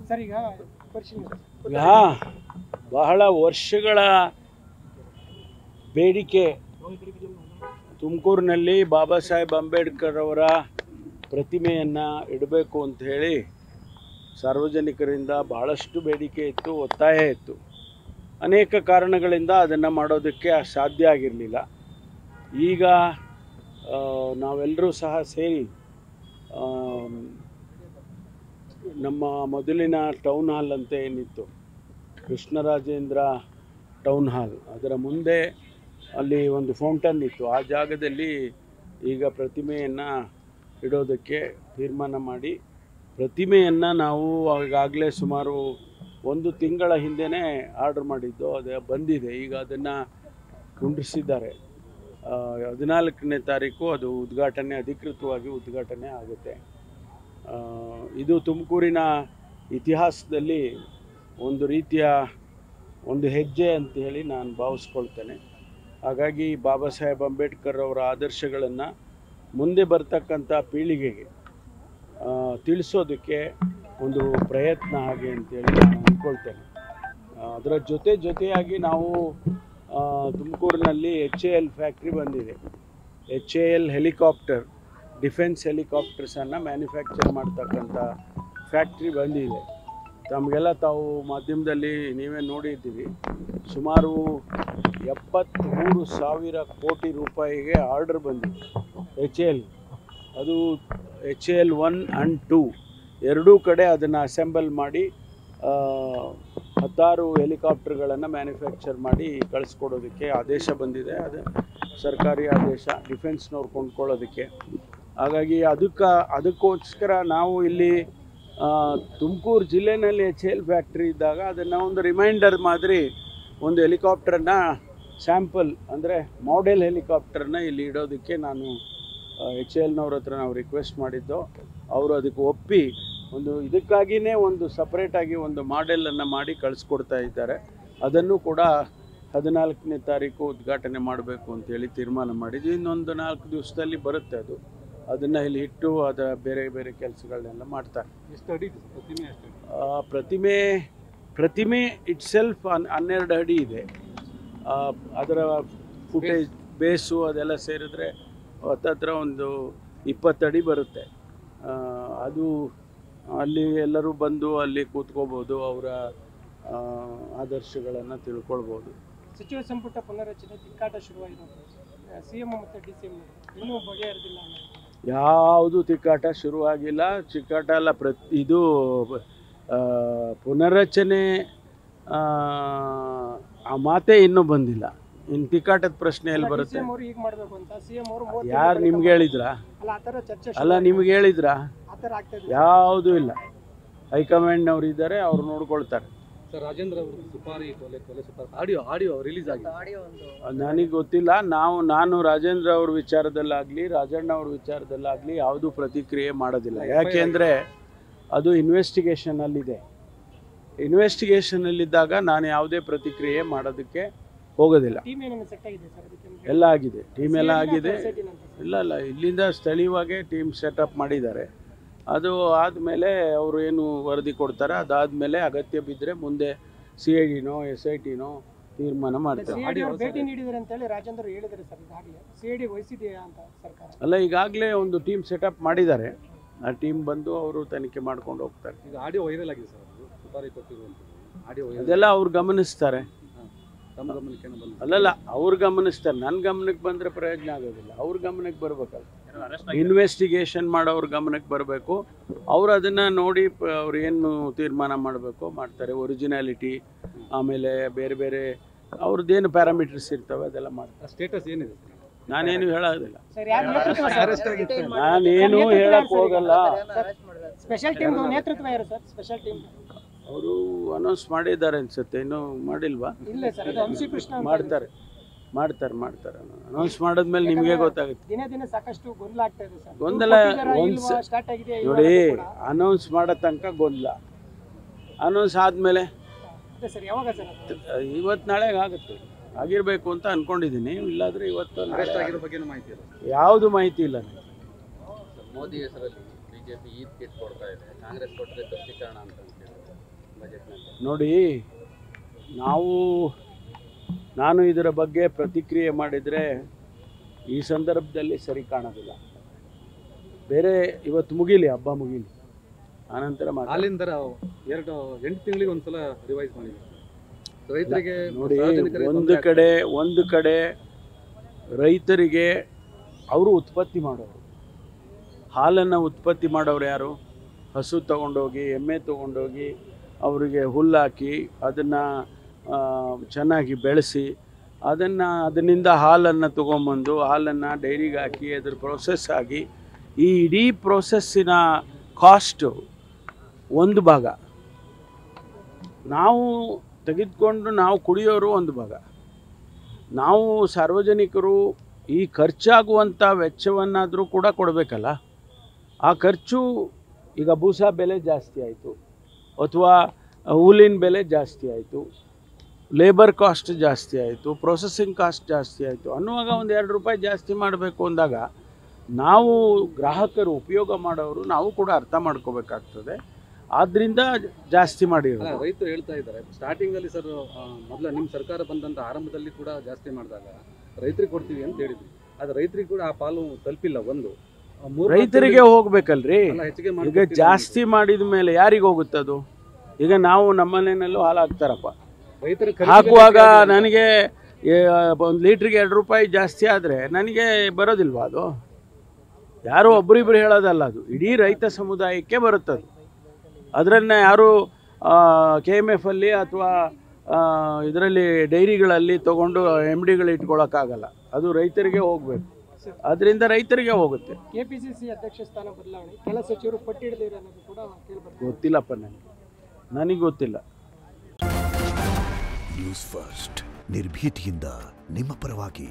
Sir ಈಗ ಬಹಳ ವರ್ಷಗಳ ಬೇಡಿಕೆ ತುಮಕೂರಿನಲ್ಲಿ ಬಾಬಾ ಸಾಹೇಬ್ ಅಂಬೇಡ್ಕರ್ ಅವರ ಪ್ರತಿಮೆಯನ್ನು ಇಡಬೇಕು ಅಂತ ಹೇಳಿ ಸಾರ್ವಜನಿಕರಿಂದ ಬಹಳಷ್ಟು ಬೇಡಿಕೆ ಇತ್ತು, ಒತ್ತಾಯ ಇತ್ತು. ಅನೇಕ ಕಾರಣಗಳಿಂದ ಅದನ್ನು ಮಾಡೋದಕ್ಕೆ ಸಾಧ್ಯ ಆಗಿರಲಿಲ್ಲ. ಈಗ ನಾವೆಲ್ಲರೂ ಸಹ ಸೇರಿ ನಮ್ಮ ಮೊದಲಿನ ಟೌನ್ ಹಾಲ್ ಅಂತ ಏನಿತ್ತು, ಕೃಷ್ಣರಾಜೇಂದ್ರ ಟೌನ್ ಹಾಲ್, ಅದರ ಮುಂದೆ ಅಲ್ಲಿ ಒಂದು ಫೌಂಟನ್ ಇತ್ತು. ಆ ಜಾಗದಲ್ಲಿ ಈಗ ಪ್ರತಿಮೆಯನ್ನು ಇಡೋದಕ್ಕೆ ತೀರ್ಮಾನ ಮಾಡಿ, ಪ್ರತಿಮೆಯನ್ನು ನಾವು ಈಗಾಗಲೇ ಸುಮಾರು 1 ತಿಂಗಳ ಹಿಂದೆಯೇ ಆರ್ಡರ್ ಮಾಡಿದ್ದು, ಅದು ಬಂದಿದೆ. ಈಗ ಅದನ್ನು ಕುಂಡ್ರಿಸಿದ್ದಾರೆ. 14ನೇ ತಾರೀಕು ಅದು ಉದ್ಘಾಟನೆ, ಅಧಿಕೃತವಾಗಿ ಉದ್ಘಾಟನೆ ಆಗುತ್ತೆ. ಇದು ತುಮಕೂರಿನ ಇತಿಹಾಸದಲ್ಲಿ ಒಂದು ರೀತಿಯ ಒಂದು ಹೆಜ್ಜೆ ಅಂತ ಹೇಳಿ ನಾನು ಭಾವಿಸ್ಕೊಳ್ತೇನೆ. ಹಾಗಾಗಿ ಬಾಬಾ ಸಾಹೇಬ್ ಅಂಬೇಡ್ಕರ್ ಅವರ ಆದರ್ಶಗಳನ್ನು ಮುಂದೆ ಬರ್ತಕ್ಕಂಥ ಪೀಳಿಗೆಗೆ ತಿಳಿಸೋದಕ್ಕೆ ಒಂದು ಪ್ರಯತ್ನ ಹಾಗೆ ಅಂತೇಳಿ ನಾನು ಅಂದ್ಕೊಳ್ತೇನೆ. ಅದರ ಜೊತೆಯಾಗಿ ನಾವು ತುಮಕೂರಿನಲ್ಲಿ HAL ಫ್ಯಾಕ್ಟ್ರಿ ಬಂದಿದೆ. HAL ಹೆಲಿಕಾಪ್ಟರ್, ಡಿಫೆನ್ಸ್ ಹೆಲಿಕಾಪ್ಟರ್ಸನ್ನು ಮ್ಯಾನುಫ್ಯಾಕ್ಚರ್ ಮಾಡ್ತಕ್ಕಂಥ ಫ್ಯಾಕ್ಟ್ರಿ ಬಂದಿದೆ. ತಮಗೆಲ್ಲ ತಾವು ಮಾಧ್ಯಮದಲ್ಲಿ ನೀವೇ ನೋಡಿದ್ದೀವಿ. ಸುಮಾರು 73,000 ಕೋಟಿ ರೂಪಾಯಿಗೆ ಆರ್ಡರ್ ಬಂದಿದೆ HAL. ಅದು HAL 1 and 2 ಎರಡೂ ಕಡೆ ಅದನ್ನು ಅಸೆಂಬಲ್ ಮಾಡಿ 16 ಹೆಲಿಕಾಪ್ಟರ್ಗಳನ್ನು ಮ್ಯಾನುಫ್ಯಾಕ್ಚರ್ ಮಾಡಿ ಕಳಿಸ್ಕೊಡೋದಕ್ಕೆ ಆದೇಶ ಬಂದಿದೆ. ಅದು ಸರ್ಕಾರಿ ಆದೇಶ, ಡಿಫೆನ್ಸ್ನವ್ರು ಕೊಂಡ್ಕೊಳ್ಳೋದಕ್ಕೆ. ಹಾಗಾಗಿ ಅದಕ್ಕೋಸ್ಕರ ನಾವು ಇಲ್ಲಿ ತುಮಕೂರು ಜಿಲ್ಲೆಯಲ್ಲಿ HAL ಫ್ಯಾಕ್ಟ್ರಿ ಇದ್ದಾಗ ಅದನ್ನು ಒಂದು ರಿಮೈಂಡರ್ ಮಾದರಿ ಒಂದು ಹೆಲಿಕಾಪ್ಟರ್ನ ಸ್ಯಾಂಪಲ್, ಅಂದರೆ ಮಾಡೆಲ್ ಹೆಲಿಕಾಪ್ಟರ್ನ ಇಲ್ಲಿ ಇಡೋದಕ್ಕೆ ನಾನು HALನವ್ರ ಹತ್ರ ನಾವು ರಿಕ್ವೆಸ್ಟ್ ಮಾಡಿದ್ದು. ಅವರು ಅದಕ್ಕೆ ಒಪ್ಪಿ ಒಂದು ಇದಕ್ಕಾಗಿಯೇ ಒಂದು ಸಪ್ರೇಟಾಗಿ ಒಂದು ಮಾಡೆಲನ್ನು ಮಾಡಿ ಕಳಿಸ್ಕೊಡ್ತಾ ಇದ್ದಾರೆ. ಅದನ್ನು ಕೂಡ 14ನೇ ತಾರೀಕು ಉದ್ಘಾಟನೆ ಮಾಡಬೇಕು ಅಂತೇಳಿ ತೀರ್ಮಾನ ಮಾಡಿದ್ವಿ. ಇನ್ನೊಂದು 4 ದಿವಸದಲ್ಲಿ ಬರುತ್ತೆ ಅದು. ಅದನ್ನು ಇಲ್ಲಿ ಇಟ್ಟು ಅದರ ಬೇರೆ ಬೇರೆ ಕೆಲಸಗಳನ್ನೆಲ್ಲ ಮಾಡ್ತಾರೆ. ಪ್ರತಿಮೆ ಇಟ್ಸೆಲ್ಫ್ 12 ಅಡಿ ಇದೆ. ಅದರ ಫುಟೇಜ್, ಬೇಸು ಅದೆಲ್ಲ ಸೇರಿದ್ರೆ ಹತ್ತತ್ರ ಒಂದು 20 ಅಡಿ ಬರುತ್ತೆ. ಅದು ಅಲ್ಲಿ ಎಲ್ಲರೂ ಬಂದು ಅಲ್ಲಿ ಕೂತ್ಕೋಬೋದು, ಅವರ ಆದರ್ಶಗಳನ್ನು ತಿಳ್ಕೊಳ್ಬೋದು. ಸಚಿವ ಸಂಪುಟ ಪುನರಚನೆ ತಿಕ್ಕಾಟ ಶುರುವಾಗಿರೋದು, CM ಮತ್ತು DCM ಇನ್ನೂ ಬಗೆಹರಿದಿಲ್ಲ. ಯಾವುದು ತಿಕ್ಕಾಟ ಶುರುವಾಗಿಲ್ಲ, ಚಿಕ್ಕಾಟ ಅಲ್ಲ. ಇದು ಪುನರ್ರಚನೆ ಆ ಮಾತೇ ಇನ್ನೂ ಬಂದಿಲ್ಲ. ಇನ್ನು ತಿಕ್ಕಾಟದ ಪ್ರಶ್ನೆ ಎಲ್ಲಿ ಬರುತ್ತೆ? ಯಾರು ನಿಮ್ಗೆ ಹೇಳಿದ್ರಾ? ಅಲ್ಲ, ನಿಮ್ಗೆ ಹೇಳಿದ್ರಾ? ಯಾವುದೂ ಇಲ್ಲ. ಹೈಕಮಾಂಡ್ನವ್ರು ಇದ್ದಾರೆ, ಅವ್ರು ನೋಡ್ಕೊಳ್ತಾರೆ. ಸರ್, ರಾಜೇಂದ್ರ ಅವರು ಸುಪಾರಿ ಆಡಿಯೋ ರಿಲೀಸ್ ಆಗಿದೆ. ನನಗೆ ಗೊತ್ತಿಲ್ಲ. ನಾನು ರಾಜೇಂದ್ರ ಅವ್ರ ವಿಚಾರದಲ್ಲಾಗಲಿ ರಾಜಣ್ಣ ಅವ್ರ ವಿಚಾರದಲ್ಲಾಗಲಿ ಯಾವುದೂ ಪ್ರತಿಕ್ರಿಯೆ ಮಾಡೋದಿಲ್ಲ. ಯಾಕೆಂದರೆ ಅದು ಇನ್ವೆಸ್ಟಿಗೇಷನಲ್ಲಿದೆ. ಇನ್ವೆಸ್ಟಿಗೇಷನಲ್ಲಿದ್ದಾಗ ನಾನು ಯಾವುದೇ ಪ್ರತಿಕ್ರಿಯೆ ಮಾಡೋದಕ್ಕೆ ಹೋಗೋದಿಲ್ಲ. ಎಲ್ಲ ಆಗಿದೆ, ಟೀಮ್ ಎಲ್ಲ ಆಗಿದೆ. ಇಲ್ಲ, ಇಲ್ಲಿಂದ ಸ್ಥಳೀಯವಾಗಿ ಟೀಮ್ ಸೆಟಪ್ ಮಾಡಿದ್ದಾರೆ. ಅದು ಆದಮೇಲೆ ಅವರು ಏನು ವರದಿ ಕೊಡ್ತಾರೆ, ಅದಾದಮೇಲೆ ಅಗತ್ಯ ಬಿದ್ದರೆ ಮುಂದೆ CIDನೋ SITನೋ ತೀರ್ಮಾನ ಮಾಡ್ತಾರೆ. ಅಲ್ಲ, ಈಗಾಗಲೇ ಒಂದು ಟೀಮ್ ಸೆಟಪ್ ಮಾಡಿದ್ದಾರೆ. ಆ ಟೀಮ್ ಬಂದು ಅವರು ತನಿಖೆ ಮಾಡ್ಕೊಂಡು ಹೋಗ್ತಾರೆ. ಈಗ ಆಡಿಯೋ ವೈರಲ್ ಆಗಿದೆ ಸರ್, ಸುಪಾರಿ ಕೊಟ್ಟಿರುವಂಥದ್ದು ಆಡಿಯೋ ಅದೆಲ್ಲ ಅವ್ರು ಗಮನಿಸ್ತಾರೆ. ತಮ್ಮ ಗಮನಕ್ಕೆ ಅಲ್ಲಲ್ಲ, ಅವ್ರು ಗಮನಿಸ್ತಾರೆ. ನನ್ನ ಗಮನಕ್ಕೆ ಬಂದರೆ ಪ್ರಯೋಜನ ಆಗೋದಿಲ್ಲ. ಅವ್ರ ಗಮನಕ್ಕೆ ಬರಬೇಕಲ್ಲ. ಇನ್ವೆಸ್ಟಿಗೇಷನ್ ಮಾಡೋವ್ರ ಗಮನಕ್ಕೆ ಬರಬೇಕು. ಅವರು ಅದನ್ನು ನೋಡಿ ಅವ್ರು ಏನು ತೀರ್ಮಾನ ಮಾಡಬೇಕು ಮಾಡ್ತಾರೆ. ಒರಿಜಿನಾಲಿಟಿ, ಆಮೇಲೆ ಬೇರೆ ಬೇರೆ ಅವ್ರದ್ದೇನು ಪ್ಯಾರಾಮೀಟರ್ಸ್ ಇರ್ತವೆ ಅದೆಲ್ಲ ಮಾಡ್ತಾರೆ. ಸ್ಟೇಟಸ್ ಏನಿದೆ? ನಾನೇನು ಹೇಳೋದಿಲ್ಲ, ನಾನೇನು ಹೇಳಕ್ಕೆ ಹೋಗಲ್ಲ. ಅವರು ಅನೌನ್ಸ್ ಮಾಡಿದ್ದಾರೆ ಅನ್ಸುತ್ತೆ, ಇನ್ನೂ ಮಾಡಿಲ್ವಾ? ಮಾಡ್ತಾರೆ. ಅನೌನ್ಸ್ ಮಾಡಿದ್ಮೇಲೆ ನಿಮಗೆ ಗೊತ್ತಾಗುತ್ತೆ. ಗೊಂದಲ ನೋಡಿ, ಅನೌನ್ಸ್ ಮಾಡೋ ತನಕ ಗೊಂದಲ. ಅನೌನ್ಸ್ ಆದಮೇಲೆ ಇವತ್ತು ನಾಳೆಗೆ ಆಗುತ್ತೆ. ಆಗಿರಬೇಕು ಅಂತ ಅಂದ್ಕೊಂಡಿದ್ದೀನಿ. ಇಲ್ಲಾಂದರೆ ಇವತ್ತು ಯಾವುದು ಮಾಹಿತಿ ಇಲ್ಲ. ಮೋದಿ ಹೆಸರಲ್ಲಿ BJP ಈದ್ ಕಿಟ್ ಕೊಡ್ತಾ ಇದೆ, ಕಾಂಗ್ರೆಸ್ ಕೊಟ್ಟರೆ ತುಷ್ಟೀಕರಣ ಅಂತ. ನೋಡಿ, ನಾನು ಇದರ ಬಗ್ಗೆ ಪ್ರತಿಕ್ರಿಯೆ ಮಾಡಿದರೆ ಈ ಸಂದರ್ಭದಲ್ಲಿ ಸರಿ ಕಾಣೋದಿಲ್ಲ. ಬೇರೆ ಇವತ್ತು ಮುಗೀಲಿ, ಹಬ್ಬ ಮುಗೀಲಿ, ಆನಂತರ ಹಾಲಿನ ದರ 8 ತಿಂಗಳಿಗೆ ಒಂದ್ಸಲ ರಿವೈಸ್ ಮಾಡಿದ್ರು ರೈತರಿಗೆ. ನೋಡಿ, ಒಂದು ಕಡೆ ರೈತರಿಗೆ ಅವರು ಉತ್ಪತ್ತಿ ಮಾಡೋರು, ಹಾಲನ್ನು ಉತ್ಪತ್ತಿ ಮಾಡೋರು ಯಾರು? ಹಸು ತೊಗೊಂಡೋಗಿ, ಎಮ್ಮೆ ತೊಗೊಂಡೋಗಿ ಅವರಿಗೆ ಹುಲ್ಲಾಕಿ ಅದನ್ನು ಚೆನ್ನಾಗಿ ಬೆಳೆಸಿ ಅದರಿಂದ ಹಾಲನ್ನು ತೊಗೊಂಬಂದು ಹಾಲನ್ನು ಡೈರಿಗೆ ಹಾಕಿ ಅದ್ರ ಪ್ರೊಸೆಸ್ ಆಗಿ ಈ ಇಡೀ ಪ್ರೊಸೆಸ್ಸಿನ ಕಾಸ್ಟು ಒಂದು ಭಾಗ, ನಾವು ತೆಗೆದುಕೊಂಡು ನಾವು ಕುಡಿಯೋರು ಒಂದು ಭಾಗ, ನಾವು ಸಾರ್ವಜನಿಕರು ಈ ಖರ್ಚಾಗುವಂಥ ವೆಚ್ಚವನ್ನಾದರೂ ಕೂಡ ಕೊಡಬೇಕಲ್ಲ. ಆ ಖರ್ಚು ಈಗ ಬೂಸ ಬೆಲೆ ಜಾಸ್ತಿ ಆಯಿತು, ಅಥವಾ ಹುಲ್ಲಿನ ಬೆಲೆ ಜಾಸ್ತಿ ಆಯಿತು, ಲೇಬರ್ ಕಾಸ್ಟ್ ಜಾಸ್ತಿ ಆಯಿತು, ಪ್ರೊಸೆಸಿಂಗ್ ಕಾಸ್ಟ್ ಜಾಸ್ತಿ ಆಯಿತು ಅನ್ನುವಾಗ ಒಂದು 2 ರೂಪಾಯಿ ಜಾಸ್ತಿ ಮಾಡಬೇಕು ಅಂದಾಗ ನಾವು ಗ್ರಾಹಕರು, ಉಪಯೋಗ ಮಾಡೋರು ನಾವು ಕೂಡ ಅರ್ಥ ಮಾಡ್ಕೋಬೇಕಾಗ್ತದೆ. ಆದ್ದರಿಂದ ಜಾಸ್ತಿ ಮಾಡಿರೋದು. ರೈತರು ಹೇಳ್ತಾ ಇದ್ದಾರೆ ಸ್ಟಾರ್ಟಿಂಗಲ್ಲಿ ಸರ್, ಮೊದಲ ನಿಮ್ಮ ಸರ್ಕಾರ ಬಂದಂಥ ಆರಂಭದಲ್ಲಿ ಕೂಡ ಜಾಸ್ತಿ ಮಾಡಿದಾಗ ರೈತರಿಗೆ ಕೊಡ್ತೀವಿ ಅಂತ ಹೇಳಿದ್ವಿ. ಆದರೆ ರೈತರಿಗೆ ಕೂಡ ಆ ಪಾಲು ತಲುಪಿಲ್ಲ. ರೈತರಿಗೆ ಹೋಗ್ಬೇಕಲ್ರಿ. ಈಗ ಜಾಸ್ತಿ ಮಾಡಿದ ಮೇಲೆ ಯಾರಿಗೆ ಹೋಗುತ್ತದು? ಈಗ ನಾವು ನಮ್ಮನೆಯಲ್ಲೂ ಹಾಲು ಹಾಕ್ತಾರಪ್ಪ, ಹಾಕುವಾಗ ನನಗೆ 1 ಲೀಟ್ರಿಗೆ 2 ರೂಪಾಯಿ ಜಾಸ್ತಿ ಆದರೆ ನನಗೆ ಬರೋದಿಲ್ವಾ? ಅದು ಯಾರೋ ಒಬ್ಬರಿಬ್ಬರು ಹೇಳೋದಲ್ಲ, ಅದು ಇಡೀ ರೈತ ಸಮುದಾಯಕ್ಕೆ ಬರುತ್ತದೆ. ಅದರನ್ನು ಯಾರು KMF ಅಲ್ಲಿ ಅಥವಾ ಇದರಲ್ಲಿ ಡೈರಿಗಳಲ್ಲಿ ತೊಗೊಂಡು MDಗಳು ಇಟ್ಕೊಳ್ಳೋಕ್ಕಾಗಲ್ಲ. ಅದು ರೈತರಿಗೆ ಹೋಗಬೇಕು, ಅದರಿಂದ ರೈತರಿಗೆ ಹೋಗುತ್ತೆ. KPCC ಅಧ್ಯಕ್ಷ ಸ್ಥಾನ ಬದಲಾವಣೆ, ಕೆಲ ಸಚಿವರು ಪಟ್ಟಿ ಹಿಡಿದಿರೋ ಅನ್ನೋದು ಕೂಡ ಕೇಳಿಬರ್ತದೆ. ಗೊತ್ತಿಲ್ಲಪ್ಪ, ನನಗೆ ಗೊತ್ತಿಲ್ಲ. ನ್ಯೂಸ್ ಫಸ್ಟ್, ನಿರ್ಭೀತಿಯಿಂದ ನಿಮ್ಮ ಪರವಾಗಿ.